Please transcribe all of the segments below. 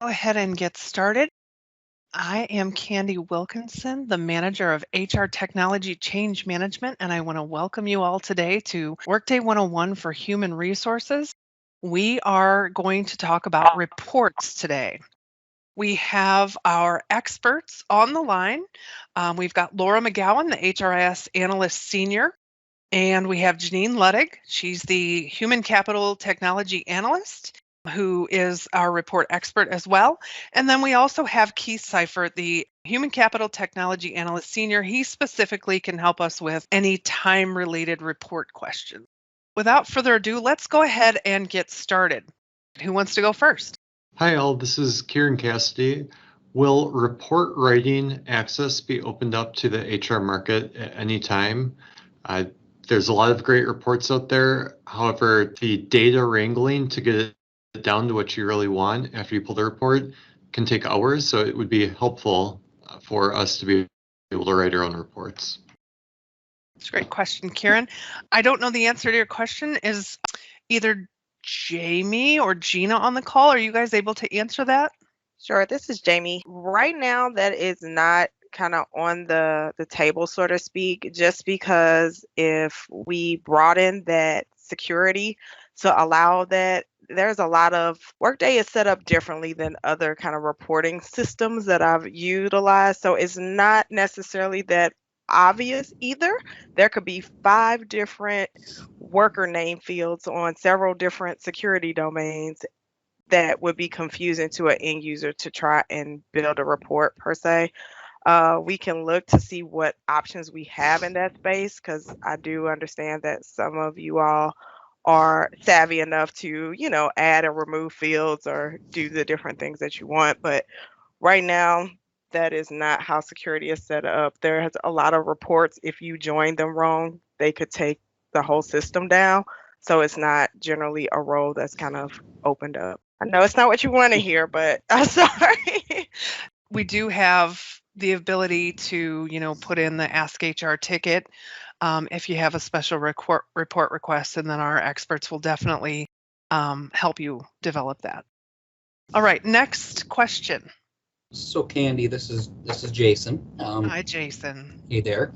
Go ahead and get started. I am Candy Wilkinson, the manager of HR Technology Change Management, and I want to welcome you all today to Workday 101 for Human Resources. We are going to talk about reports today. We have our experts on the line. We've got Laura McGowan, the HRIS Analyst Senior, and we have Janine Luddig. She's the Human Capital Technology Analyst, who is our report expert as well. And then we also have Keith Seifert, the Human Capital Technology Analyst Senior. He specifically can help us with any time-related report questions. Without further ado, let's go ahead and get started. Who wants to go first? Hi all, this is Kieran Cassidy. Will report writing access be opened up to the HR market at any time? There's a lot of great reports out there. However, the data wrangling to get it down to what you really want after you pull the report can take hours. So it would be helpful for us to be able to write our own reports. That's a great question, Kieran. I don't know the answer to your question. Is either Jamie or Gina on the call? Are you guys able to answer that? Sure, this is Jamie. Right now, that is not kind of on the table, so to speak, just because if we broaden that security to allow that, there's a lot of Workday is set up differently than other kind of reporting systems that I've utilized. So it's not necessarily that obvious either. There could be 5 different worker name fields on several different security domains that would be confusing to an end user to try and build a report per se. We can look to see what options we have in that space, because I do understand that some of you all are savvy enough to, add and remove fields or do the different things that you want. But right now, that is not how security is set up. There's a lot of reports. If you join them wrong, they could take the whole system down. So it's not generally a role that's kind of opened up. I know it's not what you want to hear, but I'm sorry. We do have the ability to, put in the Ask HR ticket if you have a special report request, and then our experts will definitely help you develop that. All right, next question. So Candy, this is Jason. Hi, Jason. Hey there.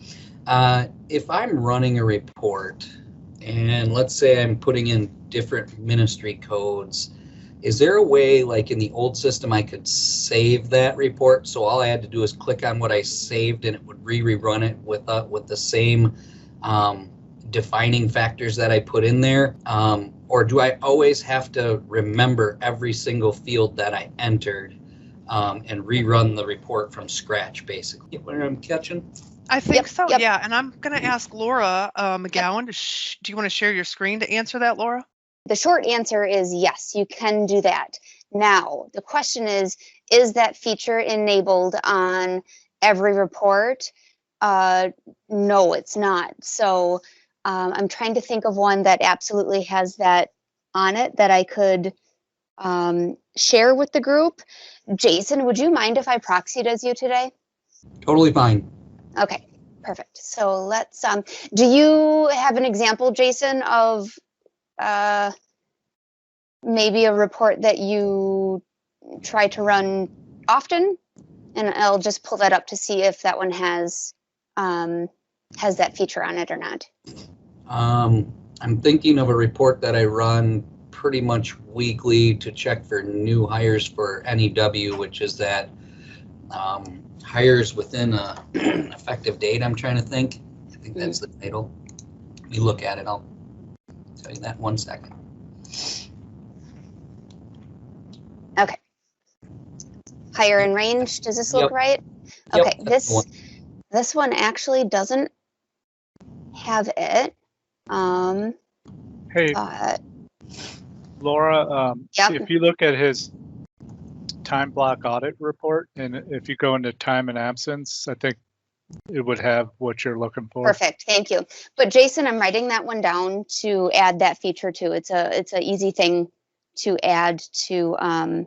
If I'm running a report, and let's say I'm putting in different ministry codes, is there a way, like in the old system, I could save that report? So all I had to do is click on what I saved, and it would rerun it with the same defining factors that I put in there. Or do I always have to remember every single field that I entered and rerun the report from scratch, basically? Get what I'm catching? I think so, yep. Yeah. And I'm going to ask Laura McGowan, do you want to share your screen to answer that, Laura? The short answer is yes, you can do that. Now, the question is that feature enabled on every report? No, it's not. So I'm trying to think of one that absolutely has that on it that I could share with the group. Jason, would you mind if I proxied as you today? Totally fine. Okay, perfect. So let's, do you have an example, Jason, of maybe a report that you try to run often? And I'll just pull that up to see if that one has that feature on it or not. I'm thinking of a report that I run pretty much weekly to check for new hires for NEW, which is that hires within a effective date. I'm trying to think. I think that's the title. Let me look at it. I'll tell you that in 1 second. Okay. Higher in range. Does this look right? Okay. Yep, this one actually doesn't have it. Hey, Laura. If you look at his time block audit report, and if you go into time and absence, I think it would have what you're looking for. Perfect, thank you. But Jason, I'm writing that one down to add that feature to. It's an easy thing to add to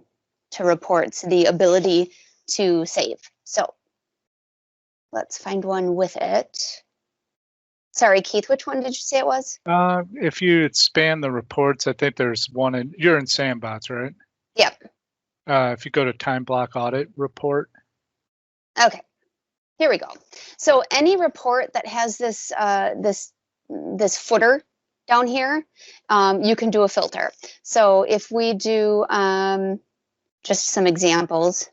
reports, the ability to save. So let's find one with it. Sorry, Keith, which one did you say it was? If you expand the reports, I think there's one you're in Sandbots, right? Yep. If you go to time block audit report. Okay, here we go. So any report that has this this footer down here, you can do a filter. So if we do just some examples.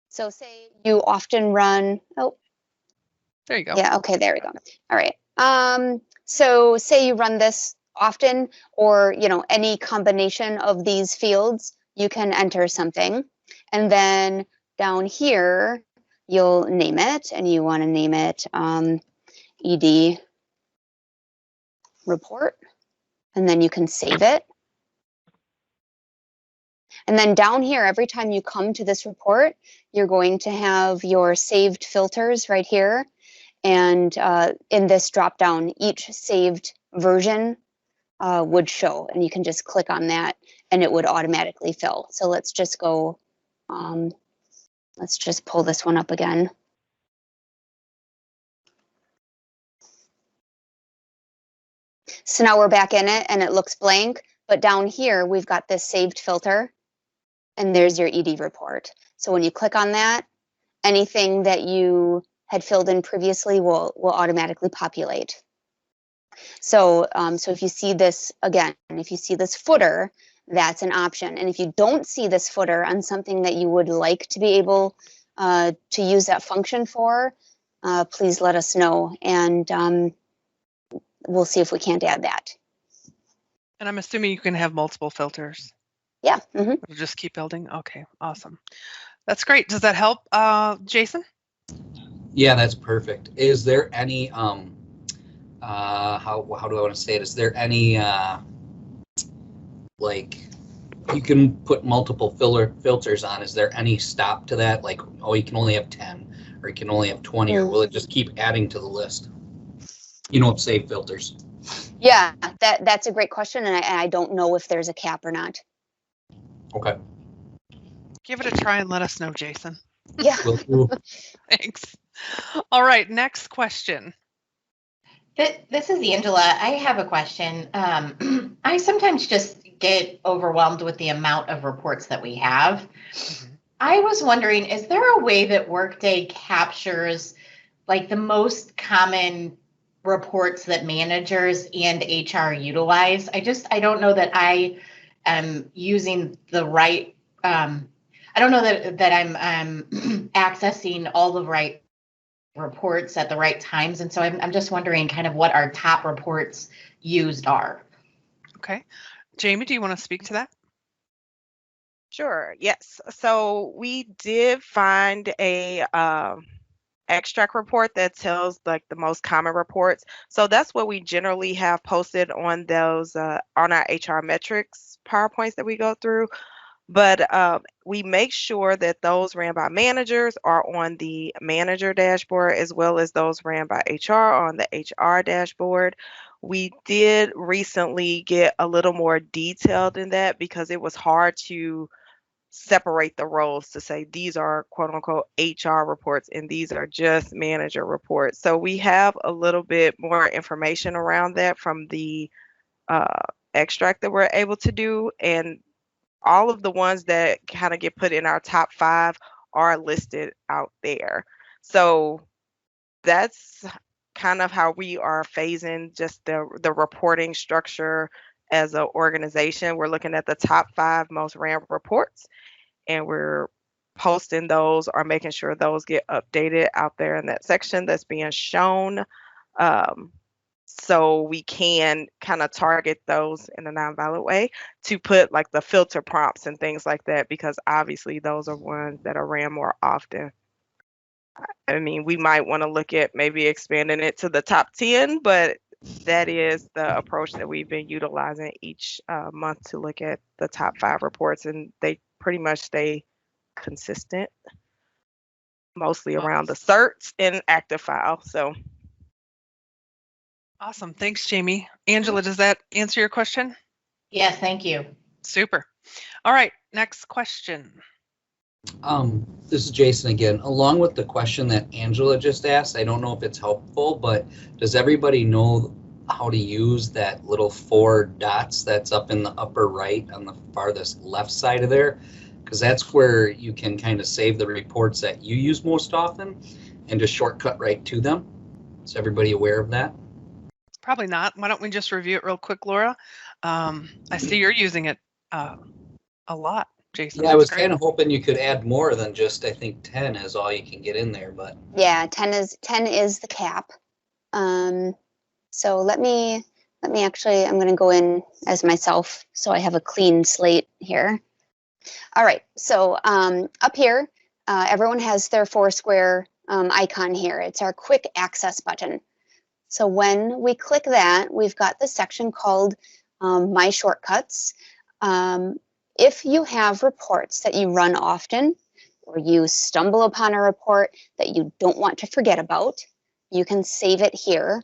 So say you often run, oh, There you go. yeah, okay, there we go. All right. So say you run this often, or any combination of these fields, you can enter something. And then down here, you'll name it, and you want to name it ED report, and then you can save it. And then down here, every time you come to this report, you're going to have your saved filters right here. And in this drop down, each saved version would show, and you can just click on that and it would automatically fill. So let's just go, let's just pull this one up again. So now we're back in it and it looks blank, but down here we've got this saved filter and there's your ED report. So when you click on that, anything that you had filled in previously will automatically populate. So, so if you see this, again, if you see this footer, that's an option. And if you don't see this footer on something that you would like to be able to use that function for, please let us know, and we'll see if we can't add that. And I'm assuming you can have multiple filters. Yeah. Mm-hmm. It'll just keep building. Okay, awesome. That's great. Does that help, Jason? Yeah, that's perfect. Is there any how do I want to say it? Is there any like you can put multiple filters on? Is there any stop to that? Like, oh, you can only have 10, or you can only have 20, or will it just keep adding to the list? Save filters. Yeah, that's a great question, and I don't know if there's a cap or not. Okay. Give it a try and let us know, Jason. Yeah. Thanks. All right, next question. This is Angela. I have a question. I sometimes just get overwhelmed with the amount of reports that we have. Mm-hmm. I was wondering, is there a way that Workday captures like the most common reports that managers and HR utilize? I don't know that I am using the right, I don't know that I'm accessing all the right reports at the right times. And so I'm just wondering kind of what our top reports used are. Okay. Jamie, do you want to speak to that? Sure. Yes. So we did find a extract report that tells like the most common reports. So that's what we generally have posted on those on our HR metrics PowerPoints that we go through. But we make sure that those ran by managers are on the manager dashboard, as well as those ran by HR on the HR dashboard. We did recently get a little more detailed in that because it was hard to separate the roles to say these are quote unquote HR reports and these are just manager reports. So we have a little bit more information around that from the extract that we're able to do, and all of the ones that kind of get put in our top 5 are listed out there. So that's kind of how we are phasing just the reporting structure as an organization. We're looking at the top 5 most ran reports, and we're posting those or making sure those get updated out there in that section that's being shown. So we can kind of target those in a nonviolent way to put like the filter prompts and things like that, because obviously those are ones that are ran more often. I mean, we might want to look at maybe expanding it to the top 10, but that is the approach that we've been utilizing each month to look at the top 5 reports, and they pretty much stay consistent, mostly around the certs and active file. So. Awesome. Thanks, Jamie. Angela, does that answer your question? Yes, thank you. Super. All right, next question. This is Jason again. Along with the question that Angela just asked, I don't know if it's helpful, but does everybody know how to use that little 4 dots that's up in the upper right on the farthest left side of there, because that's where you can kind of save the reports that you use most often and just shortcut right to them. Is everybody aware of that? Probably not. Why don't we just review it real quick, Laura? I see you're using it a lot, Jason. Yeah, I That's was great. kind of hoping you could add more than just, I think 10 is all you can get in there, but Yeah, 10 is the cap. So let me actually, I'm going to go in as myself so I have a clean slate here. All right, so up here, everyone has their 4 square icon here. It's our quick access button. So when we click that, we've got the section called My Shortcuts. If you have reports that you run often, or you stumble upon a report that you don't want to forget about, you can save it here.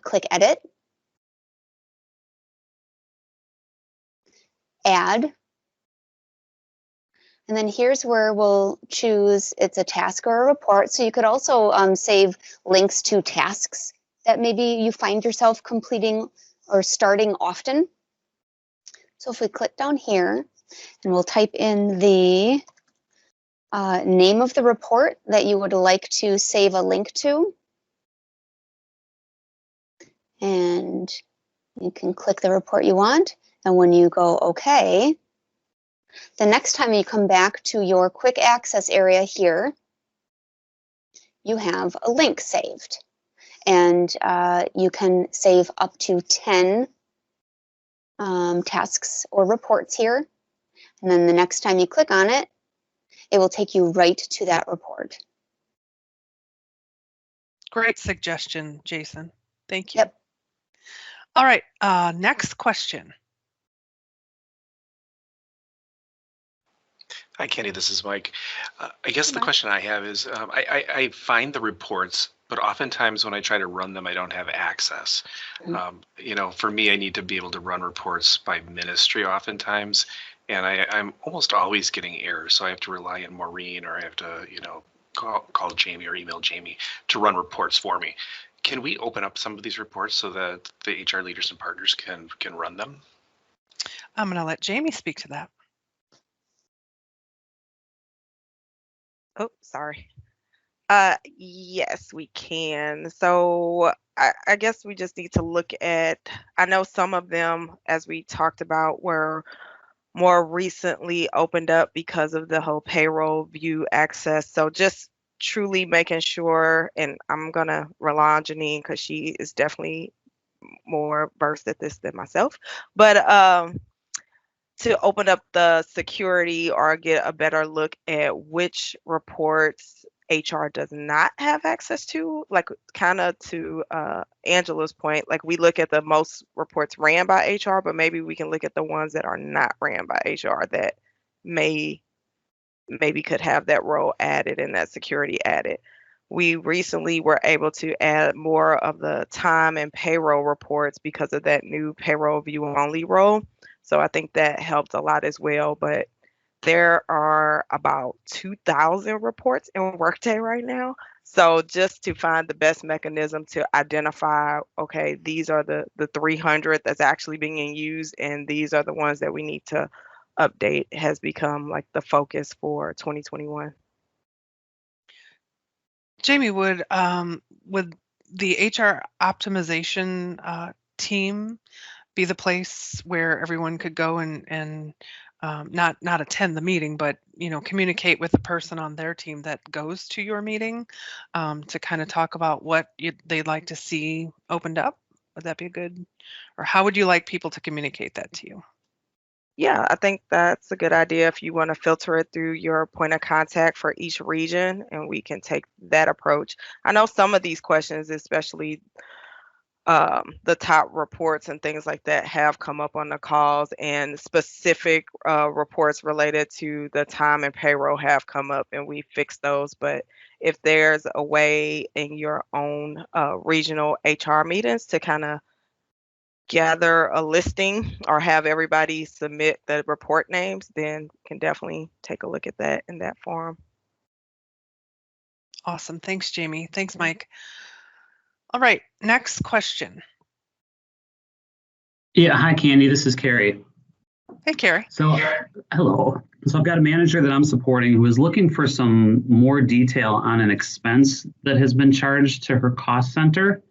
Click Edit, Add, and then here's where we'll choose it's a task or a report. So you could also save links to tasks that maybe you find yourself completing or starting often. So if we click down here and we'll type in the name of the report that you would like to save a link to, and you can click the report you want. And when you go OK, the next time you come back to your quick access area here, you have a link saved. And you can save up to 10 tasks or reports here. And then the next time you click on it, it will take you right to that report. Great suggestion, Jason. Thank you. Yep. All right, next question. Hi, Kenny. This is Mike. I guess the question I have is I find the reports, but oftentimes when I try to run them, I don't have access. For me, I need to be able to run reports by ministry oftentimes, and I'm almost always getting errors. So I have to rely on Maureen, or I have to, call Jamie or email Jamie to run reports for me. Can we open up some of these reports so that the HR leaders and partners can run them? I'm going to let Jamie speak to that. Oh, sorry. Yes, we can. So I guess we just need to look at, I know some of them, as we talked about, were more recently opened up because of the whole payroll view access. So just truly making sure, and I'm going to rely on Janine because she is definitely more versed at this than myself. But to open up the security or get a better look at which reports HR does not have access to, like kind of to Angela's point, like we look at the most reports ran by HR, but maybe we can look at the ones that are not ran by HR that maybe could have that role added and that security added. We recently were able to add more of the time and payroll reports because of that new payroll view only role. So I think that helped a lot as well. But there are about 2,000 reports in Workday right now. So just to find the best mechanism to identify, okay, these are the 300 that's actually being used, and these are the ones that we need to update has become like the focus for 2021. Jamie, would the HR optimization team be the place where everyone could go and not attend the meeting, but communicate with the person on their team that goes to your meeting to kind of talk about what they'd like to see opened up? Would that be a good, or how would you like people to communicate that to you? Yeah, I think that's a good idea if you want to filter it through your point of contact for each region, and we can take that approach. I know some of these questions, especially the top reports and things like that, have come up on the calls, and specific reports related to the time and payroll have come up, and we fixed those. But if there's a way in your own regional HR meetings to kind of gather a listing or have everybody submit the report names, then can definitely take a look at that in that forum. Awesome. Thanks, Jamie. Thanks, Mike. All right, next question. Yeah, hi Candy, this is Carrie. Hey, Carrie. So, hello. So I've got a manager that I'm supporting who is looking for some more detail on an expense that has been charged to her cost center.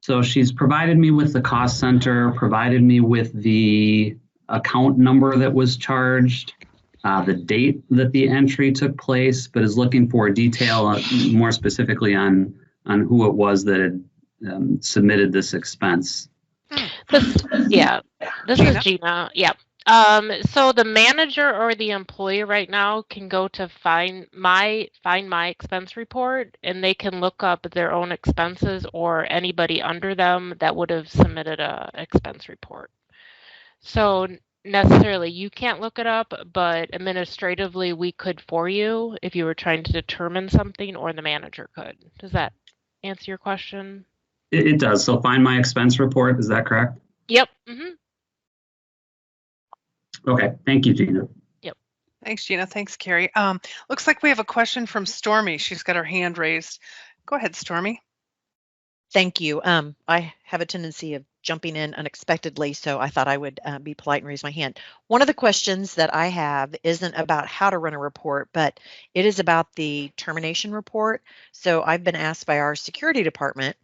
So she's provided me with the cost center, provided me with the account number that was charged, the date that the entry took place, but is looking for detail more specifically on who it was that had submitted this expense. This is Gina? Gina. Yeah. So the manager or the employee right now can go to find my expense report, and they can look up their own expenses or anybody under them that would have submitted a expense report. So necessarily you can't look it up, but administratively we could for you if you were trying to determine something, or the manager could. Does that answer your question? It does. So find my expense report. Is that correct? Yep. Mm-hmm. Okay. Thank you, Gina. Yep. Thanks, Gina. Thanks, Carrie. Looks like we have a question from Stormy. She's got her hand raised. Go ahead, Stormy. Thank you. I have a tendency of jumping in unexpectedly, so I thought I would be polite and raise my hand. One of the questions that I have isn't about how to run a report, but it is about the termination report. So I've been asked by our security department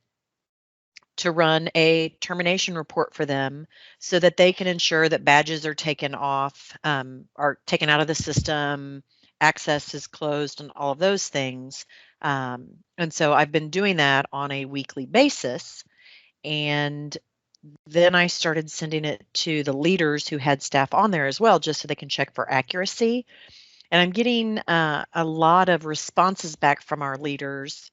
to run a termination report for them so that they can ensure that badges are taken off, are taken out of the system, access is closed, and all of those things. And so I've been doing that on a weekly basis. And then I started sending it to the leaders who had staff on there as well, just so they can check for accuracy. And I'm getting a lot of responses back from our leaders,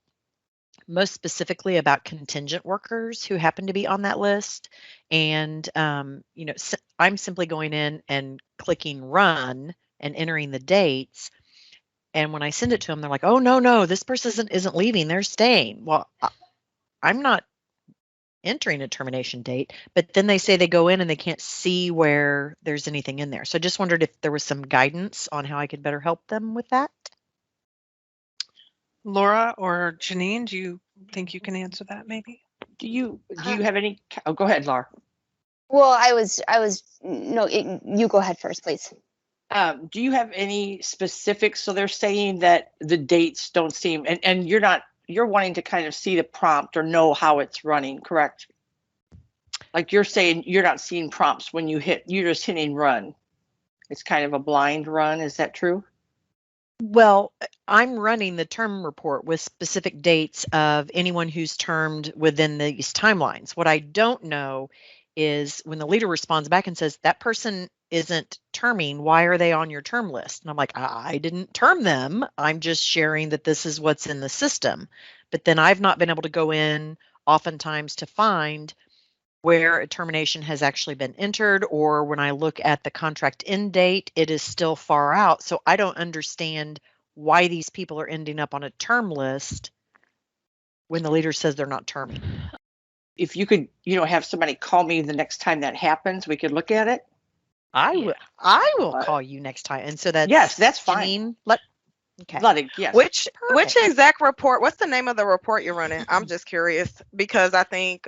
most specifically about contingent workers who happen to be on that list. And, I'm simply going in and clicking run and entering the dates. And when I send it to them, they're like, oh, no, this person isn't leaving, they're staying. Well, I'm not entering a termination date, but then they say they go in and they can't see where there's anything in there. So I just wondered if there was some guidance on how I could better help them with that. Laura or Janine, do you think you can answer that maybe? Do you have any? Oh, go ahead, Laura. Well, you go ahead first, please. Do you have any specifics? So they're saying that the dates don't seem, and you're wanting to kind of see the prompt or know how it's running, correct? Like you're saying you're not seeing prompts when you're just hitting run. It's kind of a blind run. Is that true? Well, I'm running the term report with specific dates of anyone who's termed within these timelines. What I don't know is when the leader responds back and says, that person isn't terming, why are they on your term list? And I'm like, I didn't term them. I'm just sharing that this is what's in the system. But then I've not been able to go in oftentimes to find where a termination has actually been entered, or when I look at the contract end date, it is still far out. So I don't understand why these people are ending up on a term list when the leader says they're not terming. If you could, have somebody call me the next time that happens, we could look at it. I will call you next time. And so that's fine. Okay. Yes. Which exact report? What's the name of the report you're running? I'm just curious because I think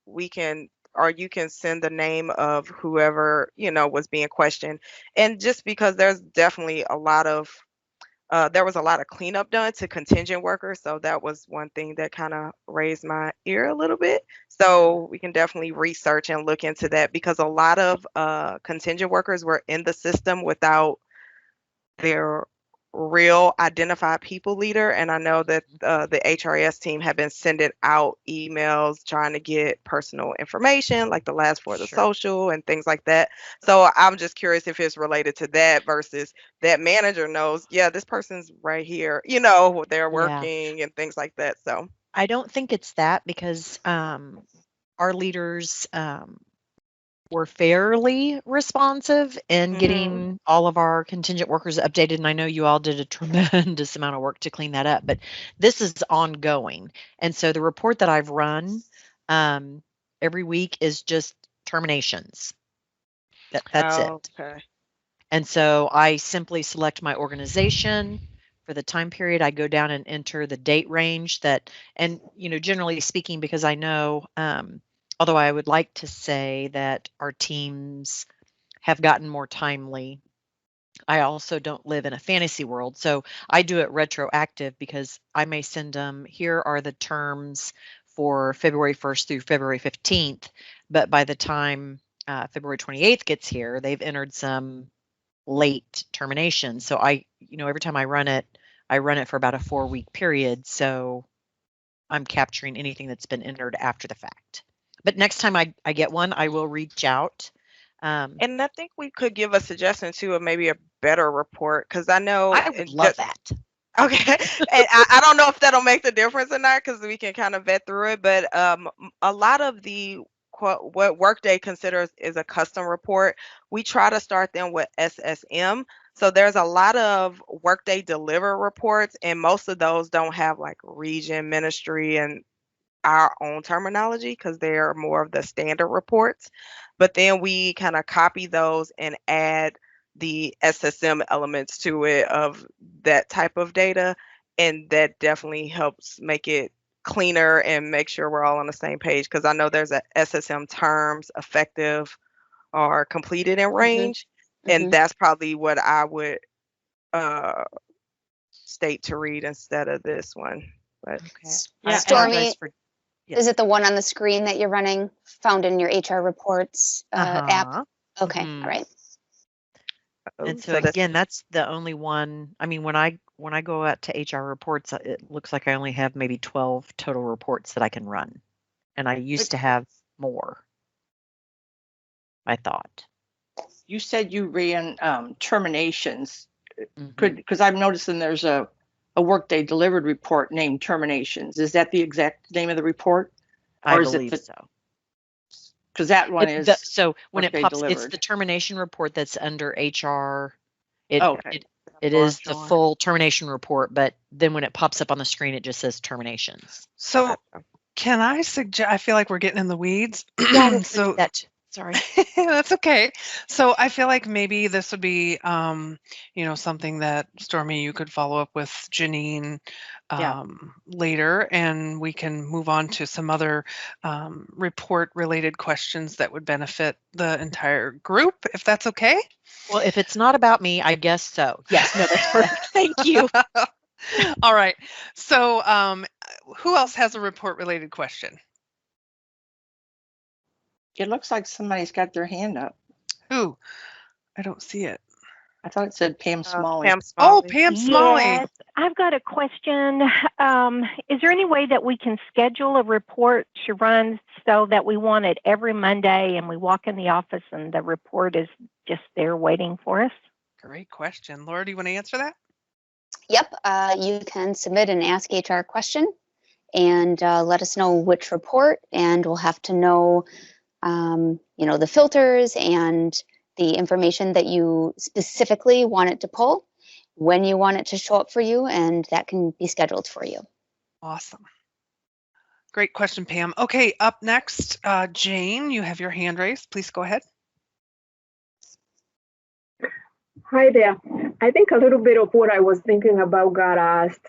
we can, or you can send the name of whoever was being questioned, and just because there's definitely there was a lot of cleanup done to contingent workers, so that was one thing that kind of raised my ear a little bit. So we can definitely research and look into that, because a lot of contingent workers were in the system without their real identified people leader, and I know that the HRS team have been sending out emails trying to get personal information, like the last four of the social and things like that. So I'm just curious if it's related to that versus that manager knows, this person's right here, they're working and things like that. So I don't think it's that, because our leaders were fairly responsive in getting all of our contingent workers updated. And I know you all did a tremendous amount of work to clean that up, but this is ongoing. And so the report that I've run every week is just terminations. That's it. Okay. And so I simply select my organization. For the time period, I go down and enter the date range and generally speaking, because I know although I would like to say that our teams have gotten more timely. I also don't live in a fantasy world, so I do it retroactive because I may send them, here are the terms for February 1st through February 15th, but by the time February 28th gets here, they've entered some late termination. So every time I run it for about a 4-week period. So I'm capturing anything that's been entered after the fact. But next time I get one, I will reach out. And I think we could give a suggestion too of maybe a better report, because I know I would love that. Okay, and I don't know if that'll make the difference or not, because we can kind of vet through it. But a lot of the what Workday considers is a custom report, we try to start them with SSM. So there's a lot of Workday deliver reports, and most of those don't have like region, ministry, and our own terminology, because they're more of the standard reports. But then we kind of copy those and add the SSM elements to it of that type of data. And that definitely helps make it cleaner and make sure we're all on the same page. Because I know there's a SSM terms, effective or completed in range. And that's probably what I would state to read instead of this one. But Okay. Yeah, Stormy, is it the one on the screen that you're running, found in your HR reports app? Okay, all right. And so again, that's the only one. I mean, when I go out to HR reports, it looks like I only have maybe 12 total reports that I can run, and I used to have more. I thought. You said you ran terminations. Because I'm noticing there's a Workday delivered report named terminations. Is that the exact name of the report? I believe so. Because that one is so when Workday it pops, delivered. it's the termination report that's under HR. It Okay. is the full termination report, but then when it pops up on the screen, it just says terminations. So can I suggest? I feel like we're getting in the weeds. So sorry. That's okay. So I feel like maybe this would be, something that Stormy, you could follow up with Janine later, and we can move on to some other report-related questions that would benefit the entire group, if that's okay. Well, if it's not about me, I guess so. Yes, no, that's perfect. Thank you. All right. So who else has a report-related question? It looks like somebody's got their hand up. Who? I don't see it. I thought it said Pam Smalley. Pam Smalley. Oh, Pam Smalley. Yes, I've got a question. Is there any way that we can schedule a report to run so that we want it every Monday and we walk in the office and the report is just there waiting for us? Great question. Laura, do you want to answer that? Yep, you can submit an Ask HR question and let us know which report, and we'll have to know the filters and the information that you specifically want it to pull, when you want it to show up for you, and that can be scheduled for you. Awesome. Great question, Pam. Okay, up next, Jane, you have your hand raised. Please go ahead. Hi there. I think a little bit of what I was thinking about got asked.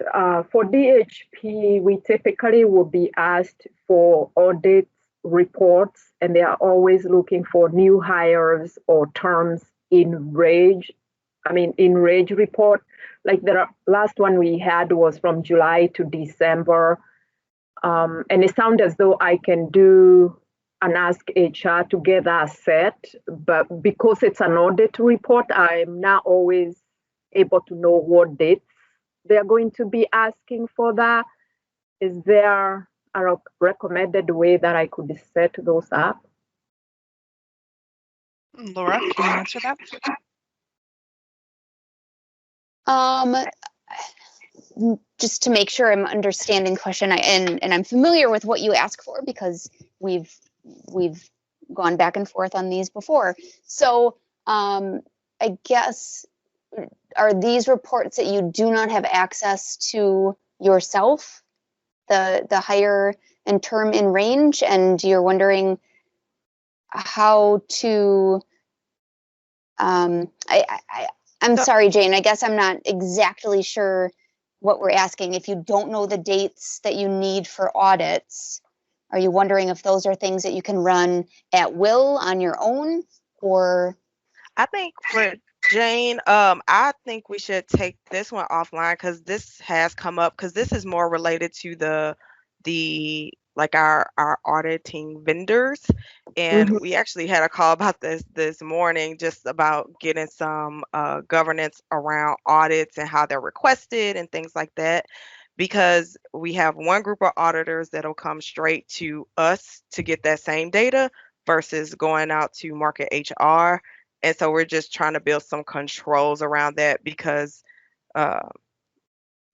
For DHP, we typically will be asked for audit reports, and they are always looking for new hires or terms in rage report. Like the last one we had was from July to December. And it sounds as though I can do an Ask HR to get that set, but because it's an audit report, I'm not always able to know what dates they're going to be asking for that. Is there a recommended way that I could set those up? Laura, can you answer that? Just to make sure I'm understanding the question, and I'm familiar with what you ask for because we've gone back and forth on these before. So I guess, are these reports that you do not have access to yourself, the hire and term in range, and you're wondering how to, I'm sorry, Jane, I guess I'm not exactly sure what we're asking. If you don't know the dates that you need for audits, Are you wondering if those are things that you can run at will on your own, or? I think for Jane, I think we should take this one offline because this has come up because this is more related to the like our auditing vendors, and we actually had a call about this morning just about getting some governance around audits and how they're requested and things like that. Because we have one group of auditors that'll come straight to us to get that same data versus going out to market HR. And so we're just trying to build some controls around that because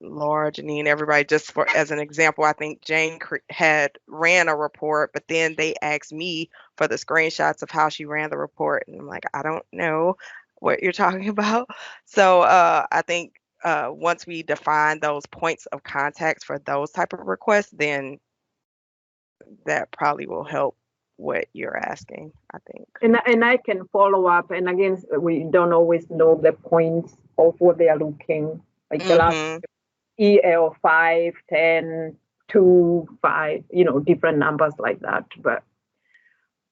Laura, Janine, everybody, just for as an example, I think Jane had ran a report, but then they asked me for the screenshots of how she ran the report. And I'm like, I don't know what you're talking about. So I think once we define those points of contacts for those type of requests, then that probably will help what you're asking, I think. And I can follow up. And again, we don't always know the points of what they are looking like. The last EL 5, 10, 2, 5, different numbers like that. But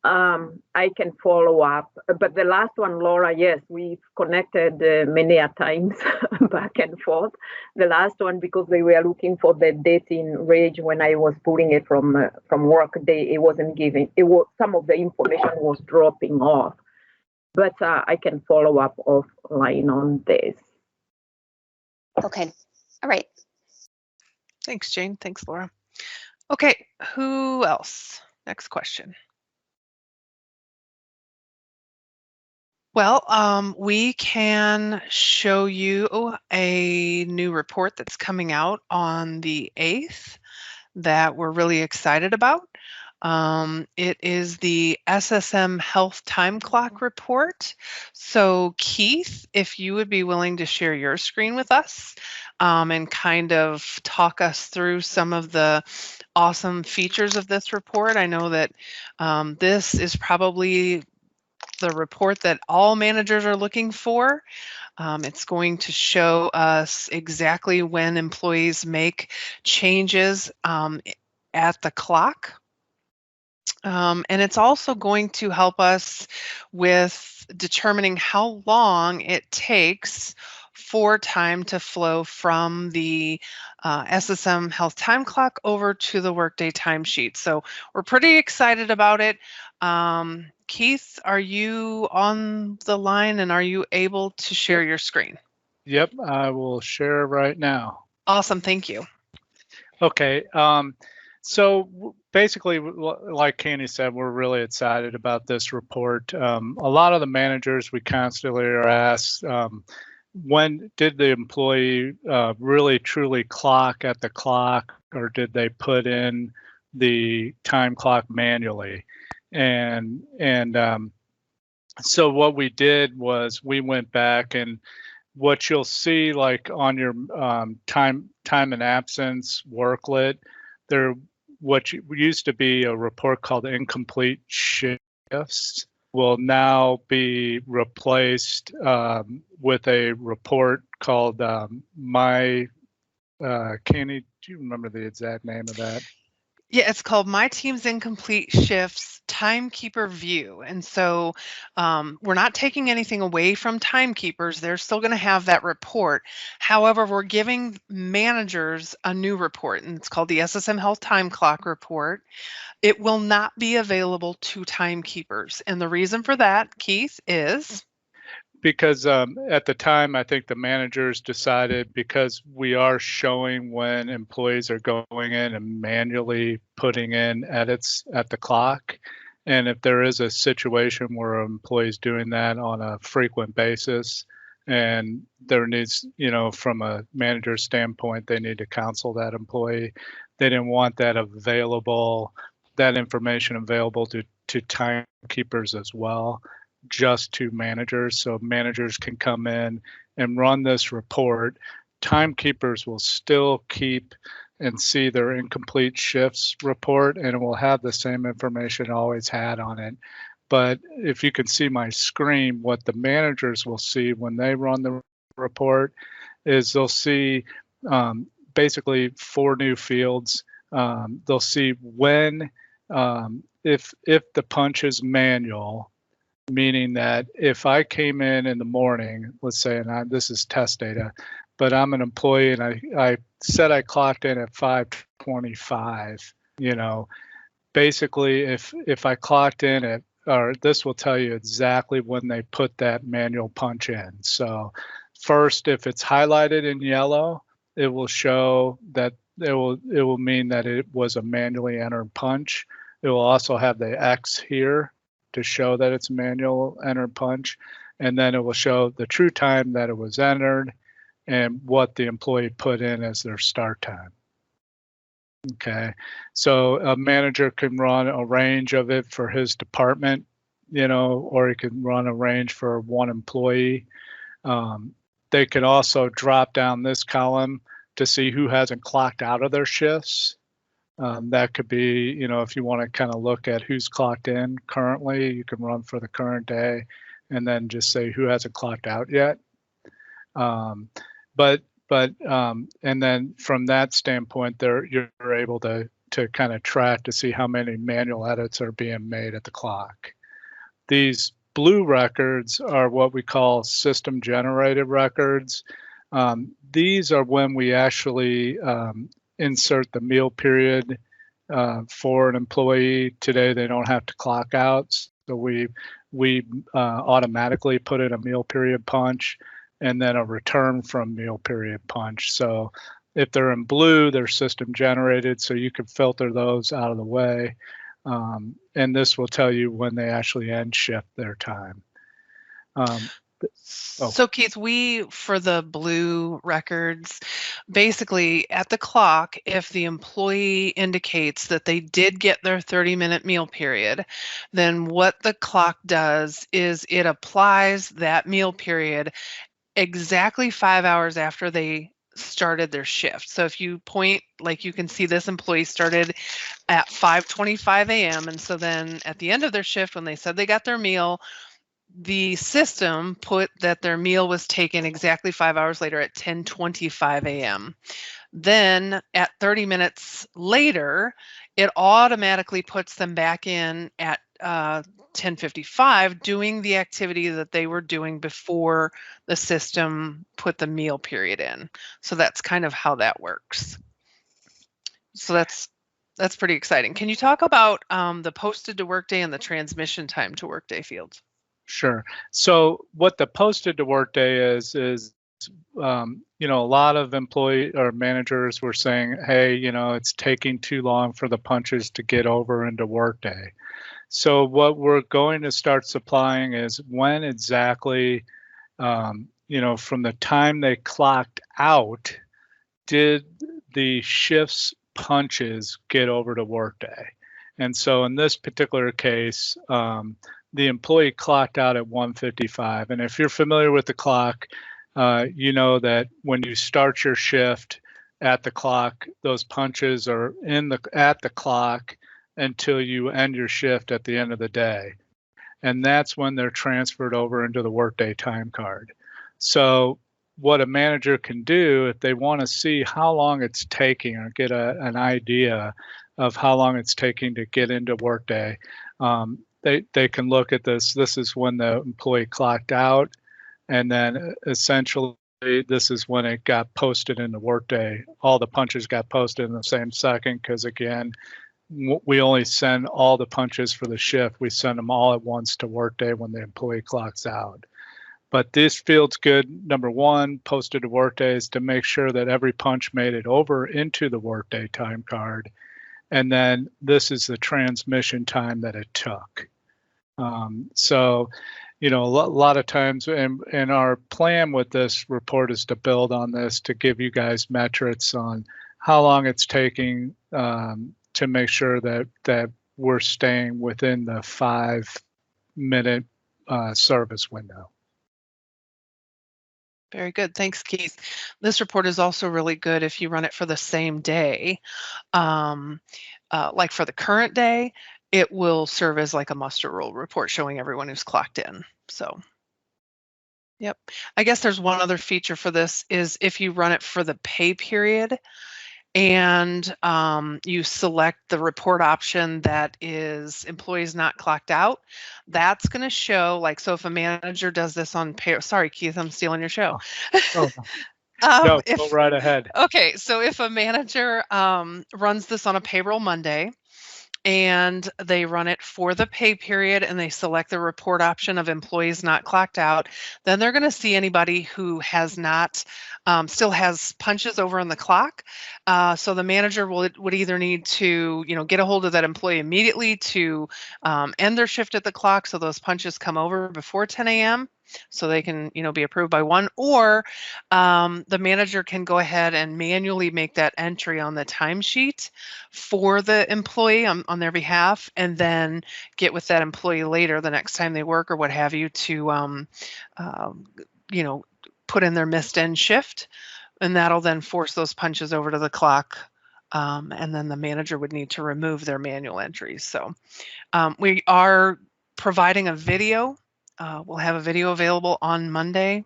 I can follow up. But the last one, Laura, yes, we've connected many a times back and forth. The last one, because they were looking for the date in Rage when I was pulling it from Workday, it wasn't giving. Some of the information was dropping off. But I can follow up offline on this. Okay. All right. Thanks, Jane. Thanks, Laura. Okay, who else? Next question. Well, we can show you a new report that's coming out on the 8th that we're really excited about. It is the SSM Health Time Clock report. So Keith, if you would be willing to share your screen with us and kind of talk us through some of the awesome features of this report. I know that this is probably the report that all managers are looking for. It's going to show us exactly when employees make changes at the clock. And it's also going to help us with determining how long it takes for time to flow from the SSM Health Time Clock over to the Workday timesheet. So we're pretty excited about it. Keith, are you on the line and are you able to share your screen? Yep, I will share right now. Awesome, thank you. Okay, so basically, like Candy said, we're really excited about this report. A lot of the managers, we constantly are asked, when did the employee really truly clock at the clock, or did they put in the time clock manually? And so what we did was we went back, and what you'll see, like on your time and absence worklet, there what used to be a report called incomplete shifts will now be replaced with a report called Candy, do you remember the exact name of that? Yeah, it's called My Team's Incomplete Shifts Timekeeper View. And so we're not taking anything away from timekeepers. They're still going to have that report. However, we're giving managers a new report, and it's called the SSM Health Time Clock Report. It will not be available to timekeepers. And the reason for that, Keith, is? Because at the time, I think the managers decided, because we are showing when employees are going in and manually putting in edits at the clock. And if there is a situation where an employee is doing that on a frequent basis, and there needs, from a manager standpoint, they need to counsel that employee. They didn't want that information available to timekeepers as well, just to managers, so managers can come in and run this report. Timekeepers will still keep and see their incomplete shifts report, and it will have the same information it always had on it. But if you can see my screen, what the managers will see when they run the report is they'll see basically 4 new fields. They'll see when if the punch is manual, meaning that if I came in the morning, let's say, and this is test data, but I'm an employee and I said I clocked in at 5:25, basically if I clocked in at, or this will tell you exactly when they put that manual punch in. So first, if it's highlighted in yellow, it will show that it will mean that it was a manually entered punch. It will also have the X here to show that it's a manual entered punch. And then it will show the true time that it was entered and what the employee put in as their start time. Okay, so a manager can run a range of it for his department, or he can run a range for one employee. They can also drop down this column to see who hasn't clocked out of their shifts. That could be, if you want to kind of look at who's clocked in currently, you can run for the current day and then just say who hasn't clocked out yet. And then from that standpoint, you're able to kind of track to see how many manual edits are being made at the clock. These blue records are what we call system generated records. These are when we actually insert the meal period for an employee. Today, they don't have to clock out. So we automatically put in a meal period punch and then a return from meal period punch. So if they're in blue, they're system generated, so you can filter those out of the way. And this will tell you when they actually end shift their time. So Keith, for the blue records, basically at the clock, if the employee indicates that they did get their 30-minute meal period, then what the clock does is it applies that meal period exactly 5 hours after they started their shift. So if you point, like you can see this employee started at 5:25 a.m. And so then at the end of their shift, when they said they got their meal, the system put that their meal was taken exactly 5 hours later at 10:25 a.m. Then at 30 minutes later, it automatically puts them back in at 10:55 doing the activity that they were doing before the system put the meal period in. So that's kind of how that works. So that's pretty exciting. Can you talk about the posted to Workday and the transmission time to Workday fields? Sure. So what the posted to Workday is a lot of employee or managers were saying, hey, it's taking too long for the punches to get over into Workday. So what we're going to start supplying is when exactly, from the time they clocked out, did the shift's punches get over to Workday? And so in this particular case, the employee clocked out at 1:55. And if you're familiar with the clock, you know that when you start your shift at the clock, those punches are at the clock until you end your shift at the end of the day. And that's when they're transferred over into the Workday time card. So what a manager can do if they want to see how long it's taking or get an idea of how long it's taking to get into Workday, they can look at this. This is when the employee clocked out, and then essentially this is when it got posted into Workday. All the punches got posted in the same second because, again, we only send all the punches for the shift. We send them all at once to Workday when the employee clocks out. But this field's good. Number one, posted to Workday, is to make sure that every punch made it over into the Workday time card. And then this is the transmission time that it took. So, a lot of times, and our plan with this report is to build on this to give you guys metrics on how long it's taking to make sure that we're staying within the 5-minute service window. Very good. Thanks, Keith. This report is also really good if you run it for the same day. Like for the current day, it will serve as like a muster roll report showing everyone who's clocked in. So, yep. I guess there's one other feature for this is if you run it for the pay period, and you select the report option that is employees not clocked out. That's going to show, like, so if a manager does this on pay, sorry, Keith, I'm stealing your show. Oh, no, go If right ahead. okay, so if a manager runs this on a payroll Monday, and they run it for the pay period and they select the report option of employees not clocked out, then they're going to see anybody who has not still has punches over on the clock. So the manager would either need to, get a hold of that employee immediately to end their shift at the clock so those punches come over before 10 a.m. so they can, be approved by 1, or the manager can go ahead and manually make that entry on the timesheet for the employee on their behalf, and then get with that employee later the next time they work or what have you to, put in their missed end shift, and that'll then force those punches over to the clock. And then the manager would need to remove their manual entries. So we are providing a video. We'll have a video available on Monday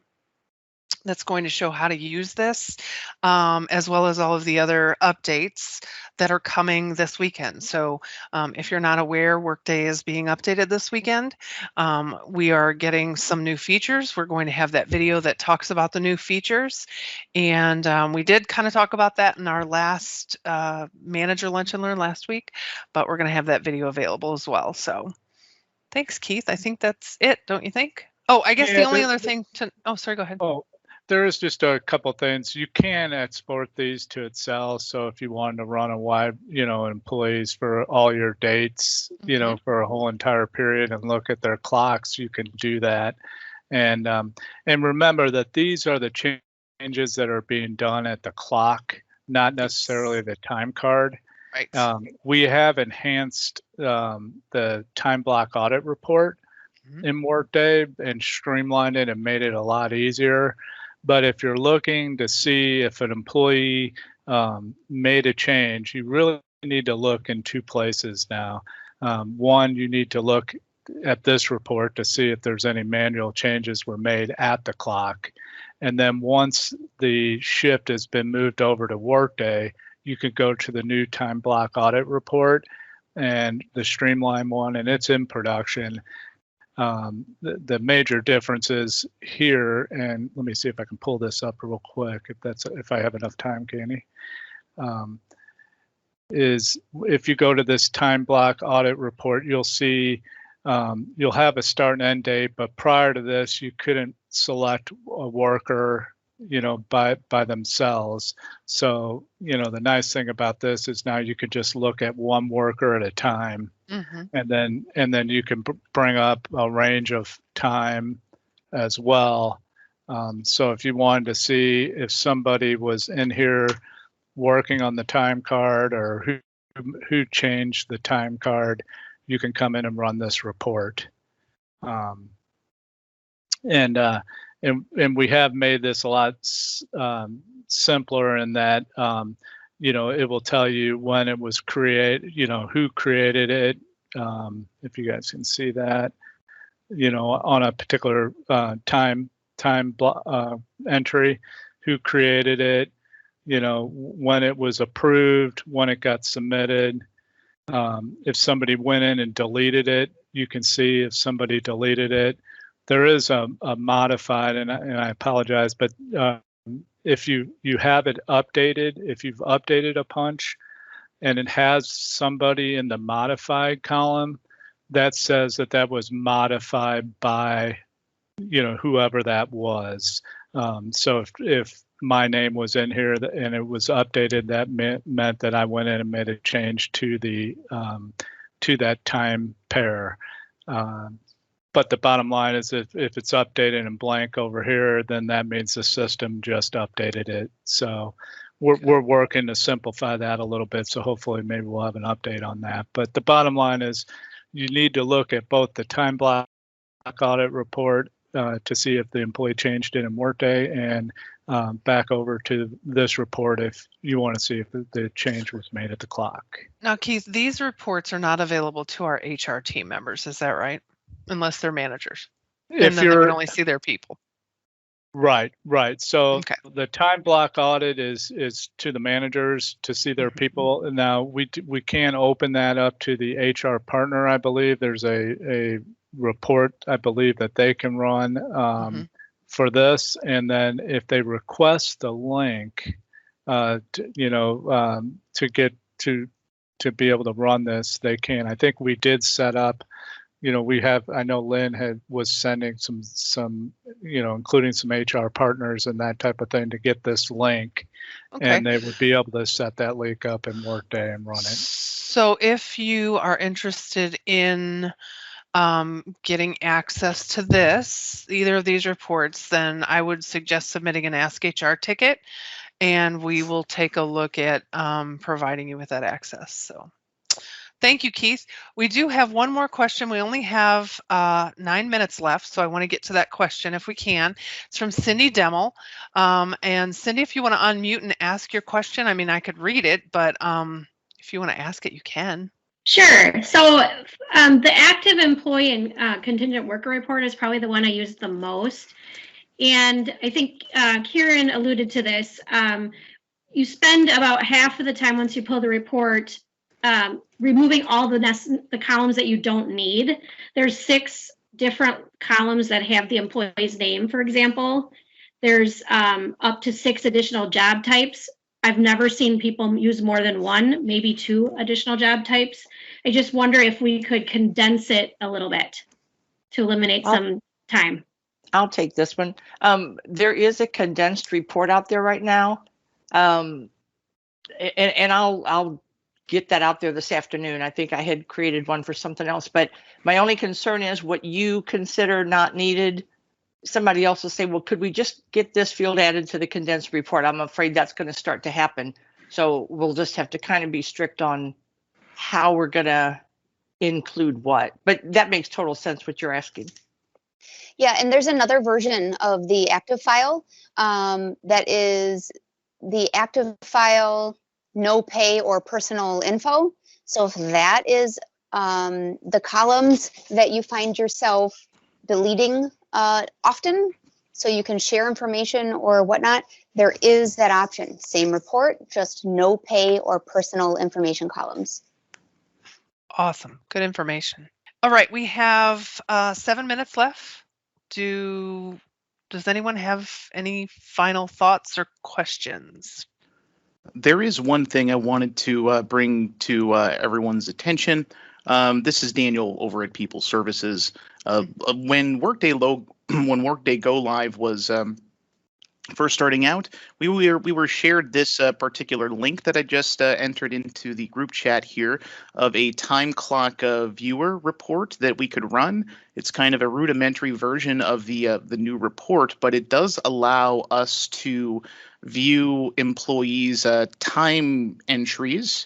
that's going to show how to use this, as well as all of the other updates that are coming this weekend. So if you're not aware, Workday is being updated this weekend. We are getting some new features. We're going to have that video that talks about the new features. And we did kind of talk about that in our last manager lunch and learn last week, but we're going to have that video available as well. So thanks, Keith. I think that's it, don't you think? Oh, I guess the only other thing to, oh, sorry, go ahead. Oh, there is just a couple things. You can export these to Excel. So if you wanted to run a wide, employees for all your dates, for a whole entire period and look at their clocks, you can do that. And remember that these are the changes that are being done at the clock, not necessarily the time card. Right. We have enhanced the time block audit report in Workday and streamlined it and made it a lot easier. But if you're looking to see if an employee made a change, you really need to look in 2 places now. One, you need to look at this report to see if there's any manual changes were made at the clock. And then once the shift has been moved over to Workday, you could go to the new time block audit report and the streamlined one, and it's in production. The major differences here, and let me see if I can pull this up real quick, if I have enough time, Candy, is if you go to this time block audit report, you'll see you'll have a start and end date, but prior to this, you couldn't select a worker by themselves. So the nice thing about this is now you could just look at one worker at a time. And then you can bring up a range of time as well. So if you wanted to see if somebody was in here working on the time card or who changed the time card, you can come in and run this report. And we have made this a lot simpler in that it will tell you when it was created, who created it, if you guys can see that, on a particular time entry, who created it, when it was approved, when it got submitted. If somebody went in and deleted it, you can see if somebody deleted it. There is a modified, and I apologize, but if you have it updated, if you've updated a punch and it has somebody in the modified column, that says that was modified by, whoever that was. So if my name was in here and it was updated, that meant that I went in and made a change to to that time pair. But the bottom line is if it's updated in blank over here, then that means the system just updated it. So we're working to simplify that a little bit. So hopefully maybe we'll have an update on that. But the bottom line is you need to look at both the time block audit report to see if the employee changed it in Workday, and back over to this report if you want to see if the change was made at the clock. Now, Keith, these reports are not available to our HR team members. Is that right? Unless they're managers. And then they would only see their people. Right, right. So Okay. the time block audit is to the managers to see their people. And now we can open that up to the HR partner. I believe there's a report I believe that they can run for this, and then if they request the link, to get to be able to run this, they can. I think we did set up. I know Lynn was sending some, including some HR partners and that type of thing to get this link, Okay. and they would be able to set that link up in Workday and run it. So if you are interested in getting access to either of these reports, then I would suggest submitting an Ask HR ticket, and we will take a look at providing you with that access. So. Thank you, Keith. We do have one more question. We only have 9 minutes left, so I want to get to that question if we can. It's from Cindy Demmel. And Cindy, if you want to unmute and ask your question, I mean, I could read it, but if you want to ask it, you can. Sure. So the active employee and contingent worker report is probably the one I use the most. And I think Kieran alluded to this. You spend about half of the time once you pull the report removing all the columns that you don't need. There's 6 different columns that have the employee's name, for example. There's up to 6 additional job types. I've never seen people use more than 1, maybe 2 additional job types. I just wonder if we could condense it a little bit to eliminate some time. I'll take this one. There is a condensed report out there right now. And I'll get that out there this afternoon. I think I had created one for something else, but my only concern is what you consider not needed. Somebody else will say, well, could we just get this field added to the condensed report? I'm afraid that's going to start to happen. So we'll just have to kind of be strict on how we're going to include what. But that makes total sense what you're asking. Yeah, and there's another version of the active file that is the active file no pay or personal info. So if that is the columns that you find yourself deleting often, so you can share information or whatnot, there is that option. Same report, just no pay or personal information columns. Awesome. Good information. All right, we have 7 minutes left. Does anyone have any final thoughts or questions? There is one thing I wanted to bring to everyone's attention. This is Daniel over at People Services. When Workday Go Live was first starting out, we were shared this particular link that I just entered into the group chat here of a time clock viewer report that we could run. It's kind of a rudimentary version of the new report, but it does allow us to view employees' time entries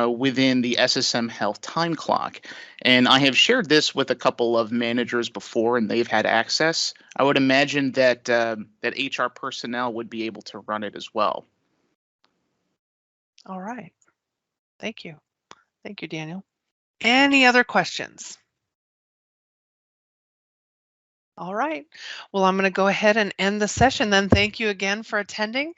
within the SSM Health time clock. And I have shared this with a couple of managers before, and they've had access. I would imagine that that HR personnel would be able to run it as well. All right. Thank you. Thank you, Daniel. Any other questions? All right. Well, I'm going to go ahead and end the session then. Thank you again for attending.